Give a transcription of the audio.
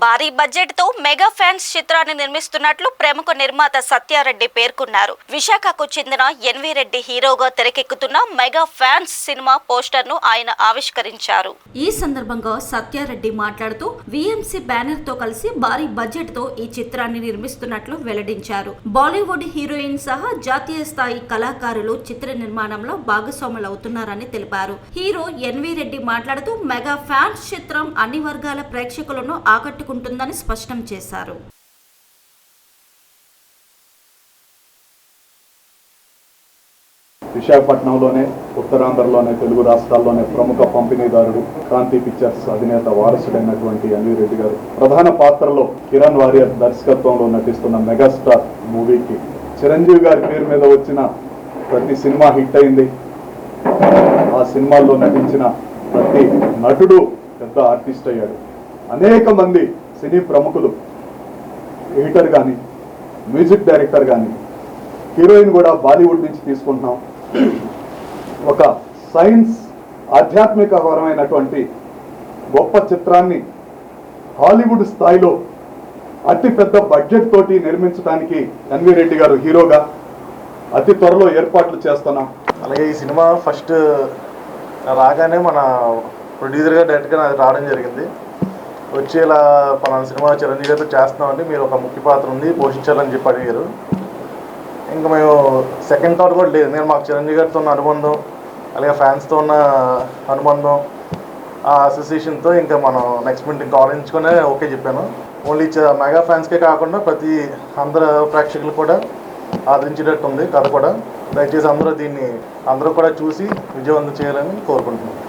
భారీ బడ్జెట్ తో mega fans చిత్రాన్ని నిర్మిస్తున్నట్లు ప్రముఖ నిర్మాత సత్యారెడ్డి పేర్కొన్నారు. విశాఖకు చెందిన ఎన్వి రెడ్డి హీరోగా తెరకెక్కుతున్న మెగా ఫ్యాన్స్ సినిమా పోస్టర్ ను ఆయన ఆవిష్కరించారు. ఈ సందర్భంగా సత్యారెడ్డి మాట్లాడుతూ విఎంసి బ్యానర్ తో కలిసి భారీ బడ్జెట్ తో ఈ చిత్రాన్ని నిర్మిస్తున్నట్లు వెల్లడించారు. బాలీవుడ్ హీరోయిన్ సహా జాతీయ స్థాయి కళాకారులు చిత్ర నిర్మాణంలో భాగస్వాములవుతున్నారని తెలిపారు. హీరో ఎన్వి రెడ్డి మాట్లాడుతూ మెగా ఫ్యాన్స్ చిత్రం అన్ని వర్గాల ప్రేక్షకులను ఆకట్టుకుంటుందని స్పష్టం చేశారు. విశాఖపట్నంలోనే ఉత్తరాంధ్రలోనే తెలుగు రాష్ట్రాల్లోనే ప్రముఖ పంపిణీదారుడు క్రాంతి పిక్చర్స్ అధినేత వారసుడైనటువంటి ఎన్వి రెడ్డి గారు ప్రధాన పాత్రలో కిరణ్ వారియర్ దర్శకత్వంలో నటిస్తున్న మెగాస్టార్ మూవీకి చిరంజీవి గారి పేరు మీద వచ్చిన ప్రతి సినిమా హిట్ అయింది. ఆ సినిమాల్లో నటించిన ప్రతి నటుడు పెద్ద ఆర్టిస్ట్ అయ్యాడు. అనేక మంది సినీ ప్రముఖులు ఎడిటర్ కానీ మ్యూజిక్ డైరెక్టర్ కానీ హీరోయిన్ కూడా బాలీవుడ్ నుంచి తీసుకుంటున్నాం. ఒక సైన్స్ ఆధ్యాత్మికపరమైనటువంటి గొప్ప చిత్రాన్ని హాలీవుడ్ స్థాయిలో అతి పెద్ద బడ్జెట్ తోటి నిర్మించడానికి ఎన్వి రెడ్డి గారు హీరోగా అతి త్వరలో ఏర్పాట్లు చేస్తున్నాం. అలాగే ఈ సినిమా ఫస్ట్ రాగానే మన ప్రొడ్యూసర్గా డైరెక్ట్గా అది రావడం జరిగింది. వచ్చి ఇలా పలానా సినిమా చిరంజీవి గారితో చేస్తున్నామండి, మీరు ఒక ముఖ్య పాత్ర ఉంది పోషించాలని చెప్పి అడిగారు. ఇంకా మేము సెకండ్ థాట్ కూడా లేదు. నేను మాకు చిరంజీవి గారితో ఉన్న అనుబంధం, అలాగే ఫ్యాన్స్తో ఉన్న అనుబంధం, ఆ అసోసియేషన్తో ఇంకా మనం నెక్స్ట్ మినిట్ ఇంకా ఆలోచించుకునే ఓకే చెప్పాను. ఓన్లీ మెగా ఫ్యాన్స్కే కాకుండా ప్రతి అందరు ప్రేక్షకులు కూడా ఆదరించేటట్టు ఉంది కథ కూడా. దయచేసి అందరూ కూడా చూసి విజయవంతం చేయాలని కోరుకుంటున్నాం.